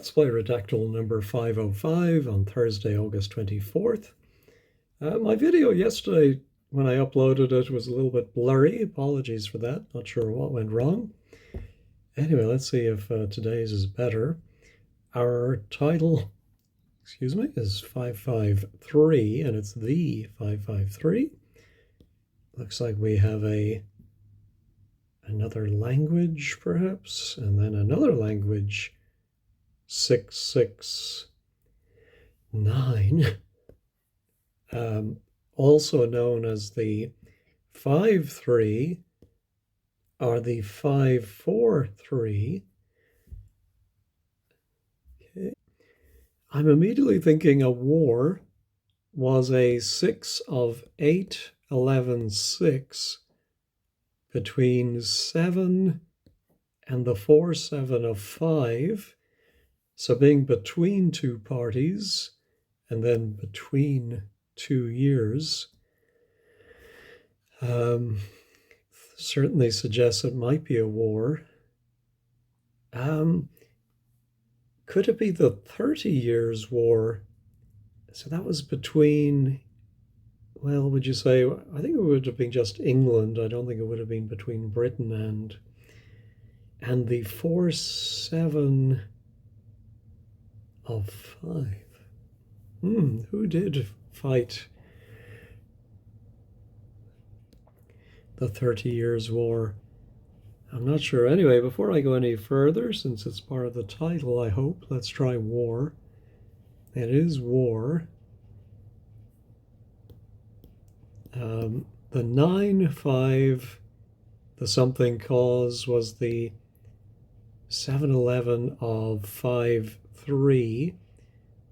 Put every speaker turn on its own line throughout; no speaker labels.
Let's play Redactle number 505 on Thursday, August 24th. My video yesterday, when I uploaded it, was a little bit blurry. Apologies for that. Not sure what went wrong. Anyway, let's see if today's is better. Our title, is 553, and it's the 553. Looks like we have another language, perhaps, and then another language. 669, also known as the 5-3 or the 5-4-3. Okay. I'm immediately thinking a war was a 6 of 8, 11, 6 between 7 and the 4-7 of 5. So being between two parties and then between 2 years certainly suggests it might be a war. Could it be the 30 Years' War? So that was between, well, would you say, I think it would have been just England. I don't think it would have been between Britain and the 4-7 of 5. Who did fight the 30 Years' War? I'm not sure. Anyway, before I go any further, since it's part of the title, I hope, let's try war. It is war. The 9-5, the something cause, was the 7-11 of 5-3.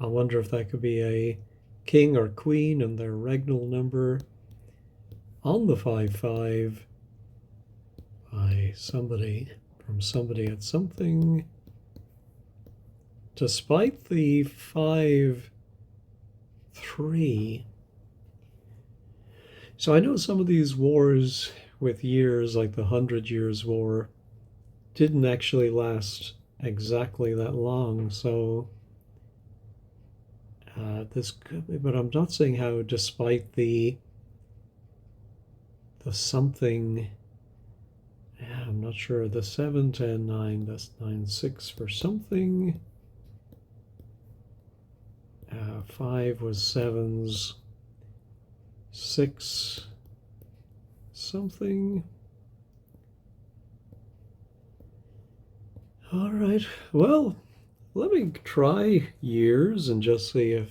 I wonder if that could be a king or queen and their regnal number on the 5-5 by somebody, from somebody at something. Despite the 5-3. So I know some of these wars with years, like the 100 Years' War, didn't actually last exactly that long. So this could be, but I'm not seeing how, despite the something, I'm not sure, the 7, 10, 9, that's 9, 6 for something. 5 was 7s, 6 something. All right, well, let me try years and just see if,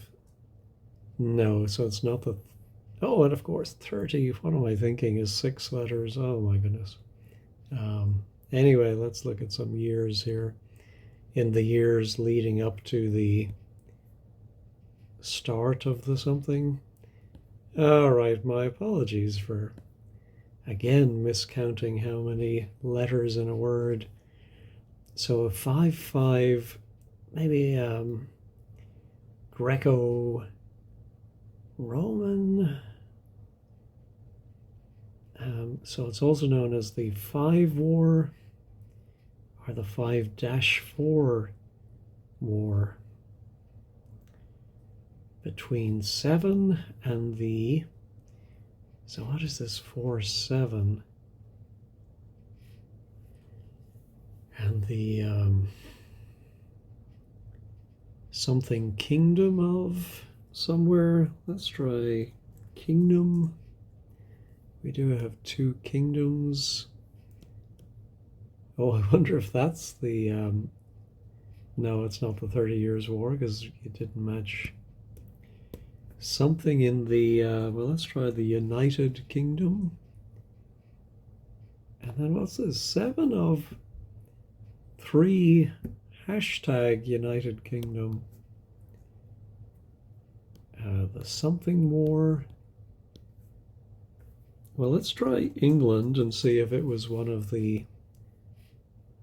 no, so it's not the, oh, and of course 30, what am I thinking, is 6 letters, oh my goodness. Anyway, let's look at some years here. In the years leading up to the start of the something. All right, my apologies for, again, miscounting how many letters in a word. So a 5-5, maybe Greco-Roman. So it's also known as the 5 War or the 5-4 War. Between 7 and the, so what is this 4-7? And the something kingdom of somewhere. Let's try kingdom. We do have 2 kingdoms. Oh, I wonder if that's the, no, it's not the 30 Years' War because it didn't match. Something in the, well, let's try the United Kingdom. And then what's this? 7 of 3, hashtag United Kingdom. The something war. Well, let's try England and see if it was one of the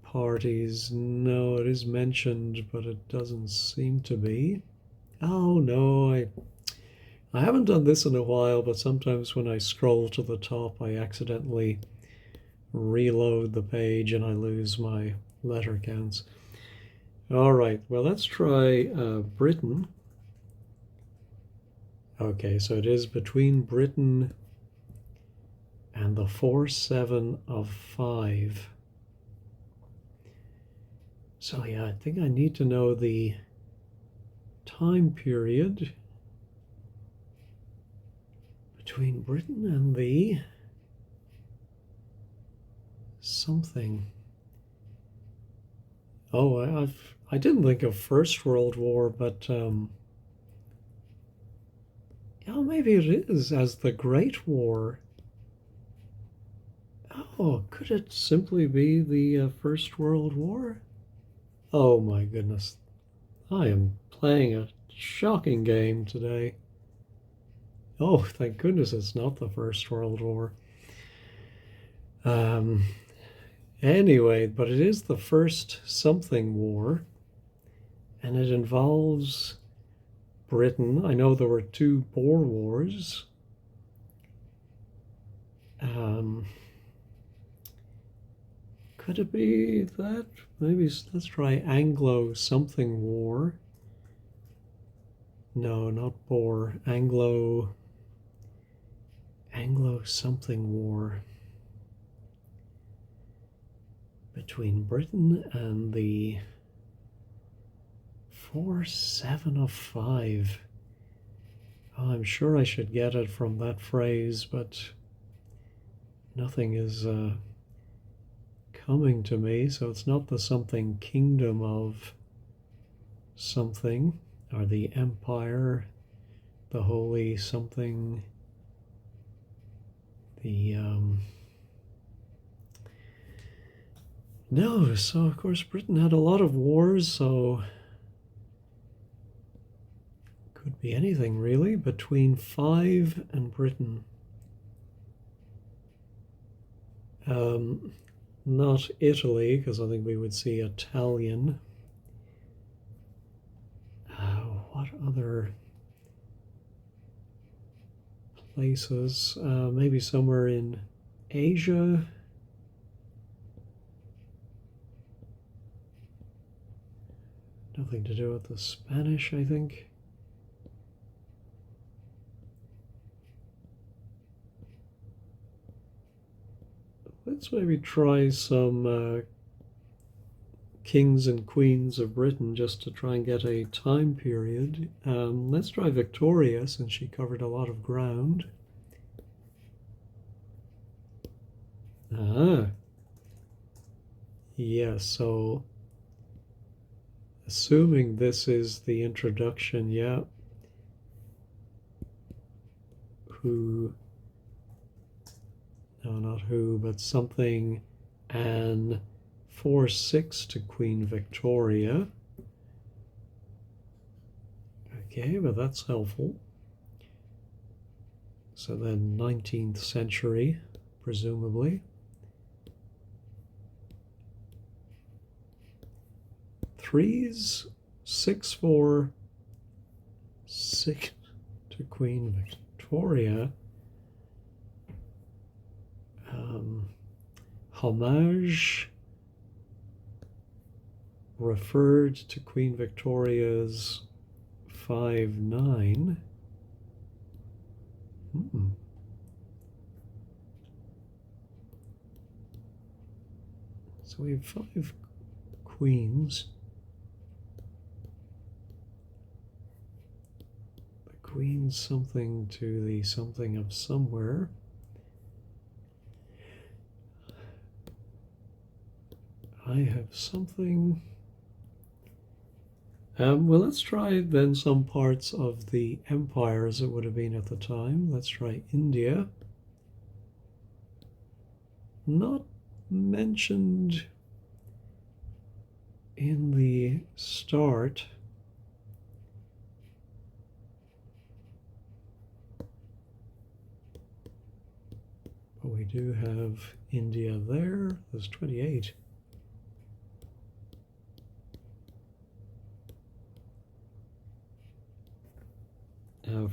parties. No, it is mentioned, but it doesn't seem to be. Oh, no, I haven't done this in a while, but sometimes when I scroll to the top, I accidentally reload the page and I lose my letter counts. All right, well, let's try Britain. Okay, so it is between Britain and the 4-7 of 5. So yeah, I think I need to know the time period between Britain and the something. Oh, I didn't think of First World War, but yeah, maybe it is as the Great War. Oh, could it simply be the First World War? Oh my goodness. I am playing a shocking game today. Oh, thank goodness it's not the First World War. Um, anyway, but it is the first something war, and it involves Britain. I know there were two Boer Wars. Um, could it be that? Maybe let's try Anglo something war. No, not Boer. Anglo something war between Britain and the 4-7 of 5. Oh, I'm sure I should get it from that phrase, but nothing is coming to me. So it's not the something kingdom of something, or the empire, the holy something, the no. So of course Britain had a lot of wars, so could be anything really between 5 and Britain. Not Italy, because I think we would see Italian. What other places? Maybe somewhere in Asia. Nothing to do with the Spanish, I think. Let's maybe try some kings and queens of Britain just to try and get a time period. Let's try Victoria, since she covered a lot of ground. Yeah, so assuming this is the introduction, yeah. Who, no, not who, but something, and 4-6 to Queen Victoria. Okay, but that's helpful. So then 19th century, presumably. 3s, 6-4, 6 to Queen Victoria. Homage referred to Queen Victoria's 5-9. So we have 5 queens. The queen something to the something of somewhere. I have something. Well, let's try then some parts of the empire as it would have been at the time. Let's try India. Not mentioned in the start. But we do have India there. There's 28.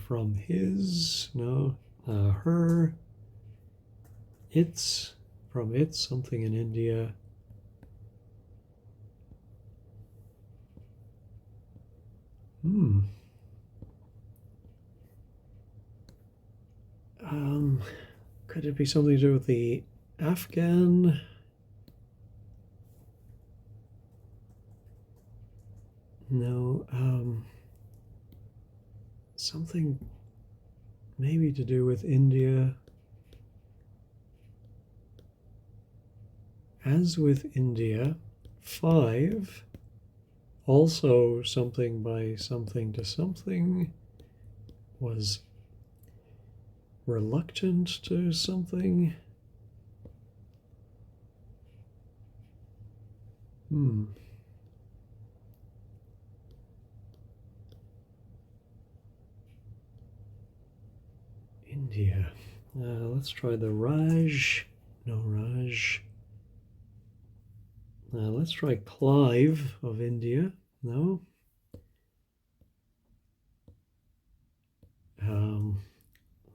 From his, no, her, its, from its, something in India. Hmm. Could it be something to do with the Afghan? No. Something maybe to do with India. As with India, 5. Also something by something to something was reluctant to something. India. Let's try the Raj. No Raj. Let's try Clive of India. No.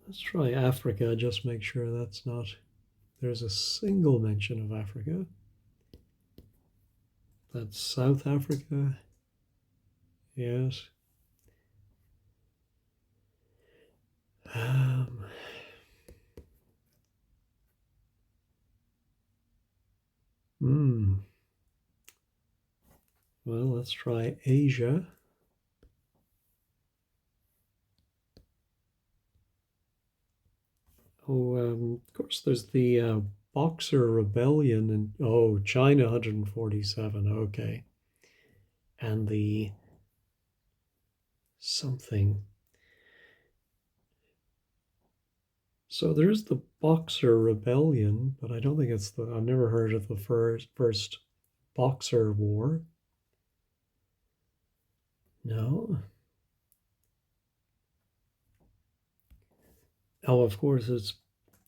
Let's try Africa. Just make sure that's not. There's a single mention of Africa. That's South Africa. Yes. Um, Well, let's try Asia. Oh, of course, there's the Boxer Rebellion in China 147. Okay, and the something. So there's the Boxer Rebellion, but I don't think it's the. I've never heard of the first Boxer War. No. Oh, of course, it's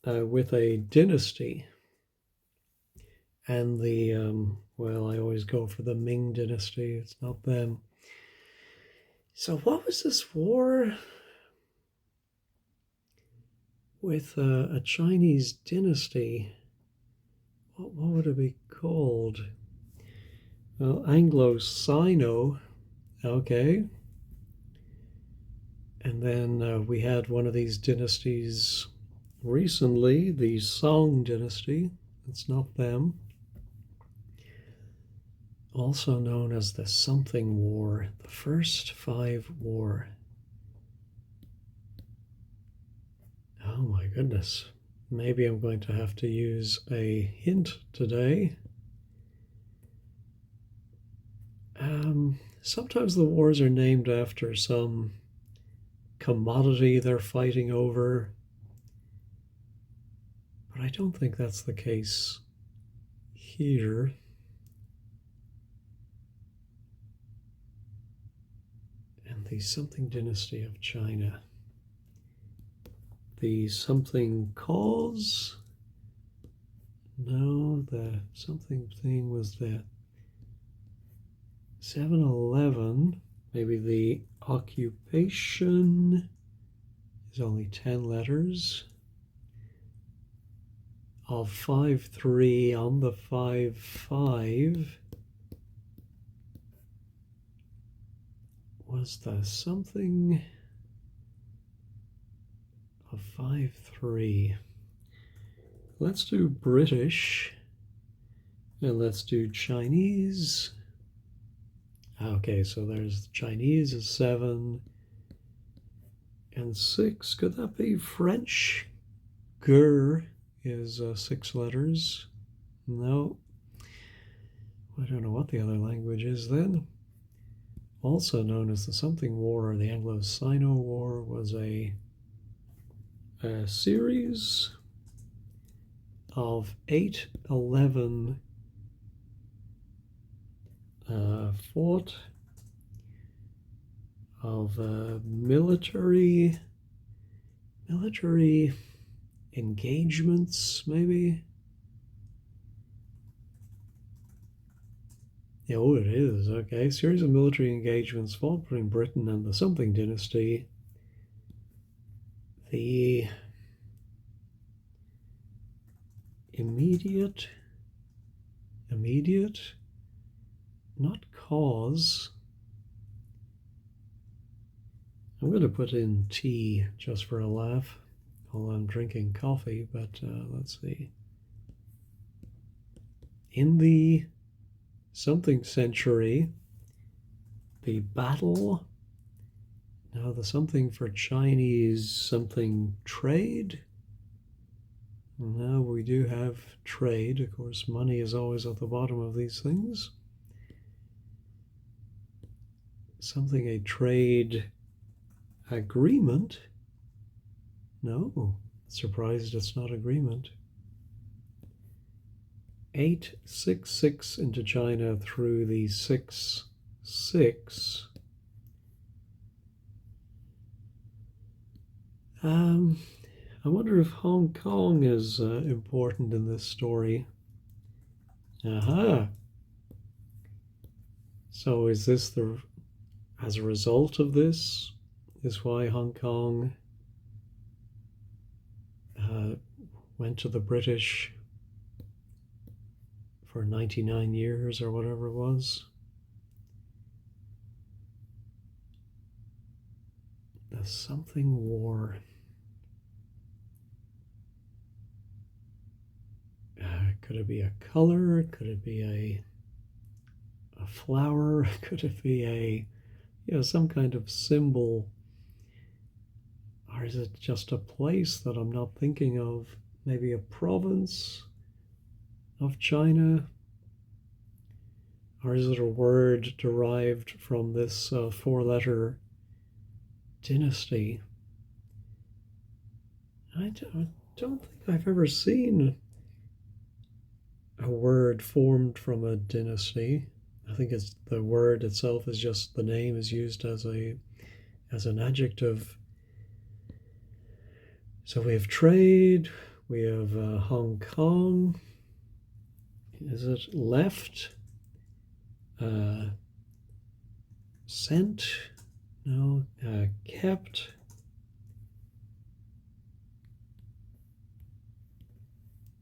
with a dynasty. And the, well, I always go for the Ming dynasty. It's not them. So, what was this war with a Chinese dynasty? What would it be called? Well, Anglo-Sino. Okay. And then we had one of these dynasties recently, the Song dynasty. It's not them. Also known as the Something War, the First Five War. Oh my goodness. Maybe I'm going to have to use a hint today. Sometimes the wars are named after some commodity they're fighting over, but I don't think that's the case here. And the Something Dynasty of China. The Something Cause? No, the something thing was the 7-Eleven. Maybe the occupation is only 10 letters. Of 5-3 on the 5-5 was the something of 5-3. Let's do British and let's do Chinese. Okay, so there's Chinese is 7 and 6. Could that be French? Gur is 6 letters. No. I don't know what the other language is then. Also known as the Something War or the Anglo-Sino War, was a series of 8-11 fought of military engagements, maybe. Oh, it is. Okay. Series of military engagements fought between Britain and the Something Dynasty. The immediate, not cause, I'm going to put in tea just for a laugh while I'm drinking coffee, but let's see. In the something century, the battle, now the something for Chinese something trade. Now we do have trade. Of course, money is always at the bottom of these things. Something a trade agreement. No, surprised it's not agreement. 866 into China through the 6-6. I wonder if Hong Kong is important in this story. Aha! So is this as a result of this, is why Hong Kong went to the British for 99 years or whatever it was? The something war. Could it be a color? Could it be a flower? Could it be some kind of symbol? Or is it just a place that I'm not thinking of? Maybe a province of China? Or is it a word derived from this four-letter dynasty? I don't think I've ever seen a word formed from a dynasty. I think it's the word itself is just the name is used as an adjective. So we have trade, we have Hong Kong. Is it left? Sent? No. Kept?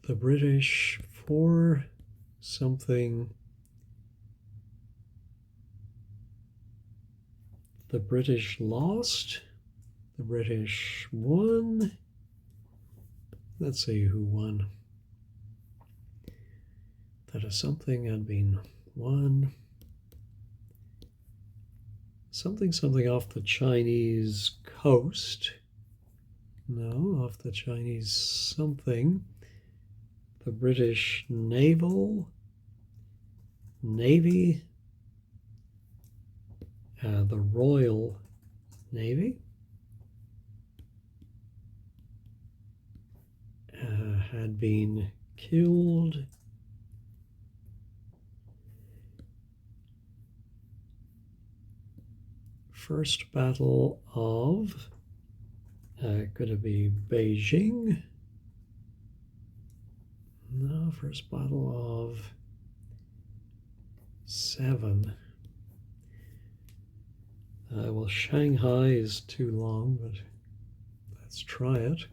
The British for something. The British lost. The British won. Let's see who won. That is something had been won. Something off the Chinese coast. No, off the Chinese something. The British Navy, the Royal Navy, had been killed. First Battle of, could it be Beijing? No, First Battle of 7. Well, Shanghai is too long, but let's try it.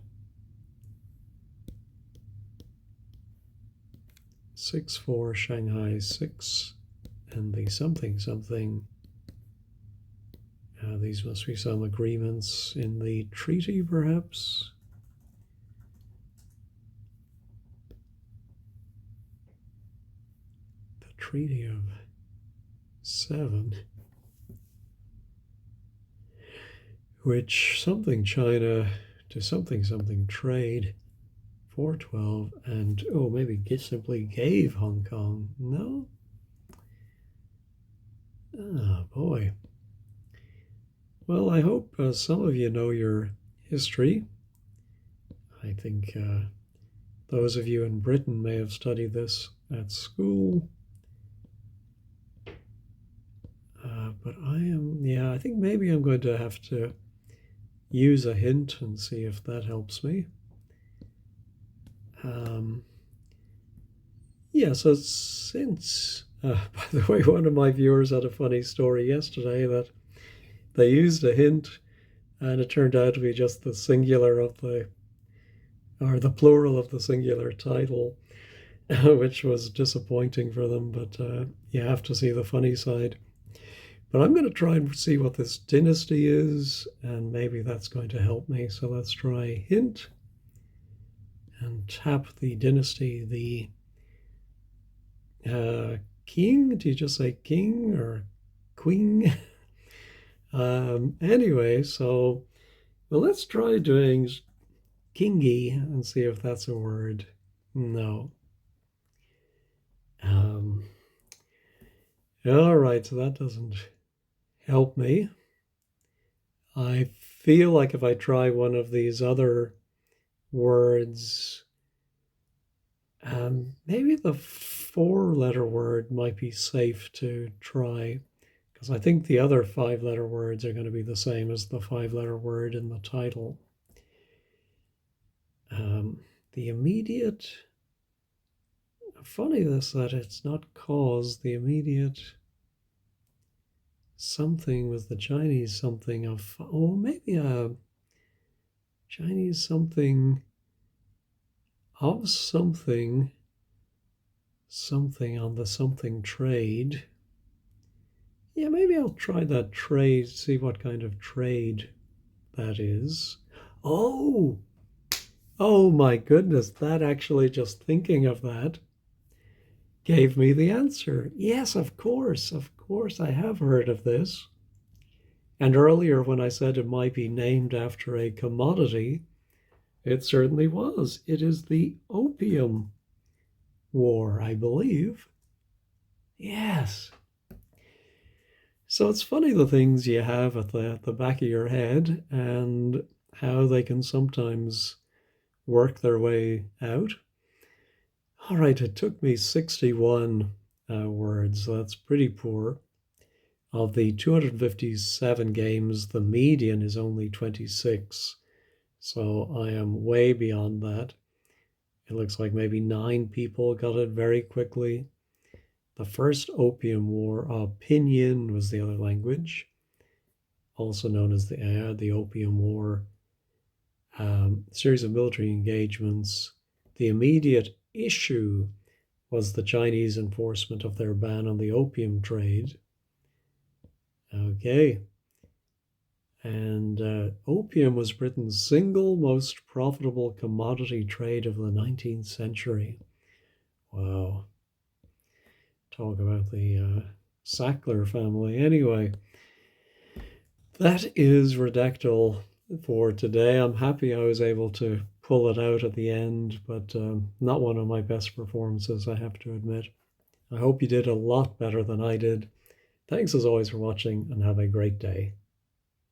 6-4, Shanghai 6, and the something. These must be some agreements in the treaty, perhaps. The Treaty of 7, which something China to something trade. 412, and maybe simply gave Hong Kong. No? Oh boy. Well, I hope some of you know your history. I think those of you in Britain may have studied this at school. But I think maybe I'm going to have to use a hint and see if that helps me. So since, by the way, one of my viewers had a funny story yesterday that they used a hint and it turned out to be just the singular of the plural of the singular title, which was disappointing for them, but you have to see the funny side. But I'm going to try and see what this dynasty is, and maybe that's going to help me. So let's try hint and tap the dynasty, king. Do you just say king or queen? Anyway, so well, let's try doing kingy and see if that's a word. No. All right, so that doesn't help me. I feel like if I try one of these other words, maybe the 4-letter word might be safe to try, because I think the other 5-letter words are going to be the same as the 5-letter word in the title. The immediate, funny this that it's not cause, the immediate something was the Chinese something of, oh, maybe a Chinese something of something, something on the something trade. Yeah, maybe I'll try that trade, see what kind of trade that is. Oh, oh my goodness, that actually, just thinking of that, gave me the answer. Yes, of course, I have heard of this. And earlier, when I said it might be named after a commodity, it certainly was. It is the Opium War, I believe. Yes. So it's funny the things you have at the back of your head and how they can sometimes work their way out. All right, it took me 61 words. So that's pretty poor. Of the 257 games, the median is only 26. So I am way beyond that. It looks like maybe 9 people got it very quickly. The first Opium War, Pinyin was the other language, also known as the Opium War. Series of military engagements. The immediate issue was the Chinese enforcement of their ban on the opium trade. Okay. And opium was Britain's single most profitable commodity trade of the 19th century. Wow. Talk about the Sackler family. Anyway, that is Redactle for today. I'm happy I was able to pull it out at the end, but not one of my best performances, I have to admit. I hope you did a lot better than I did. Thanks as always for watching, and have a great day.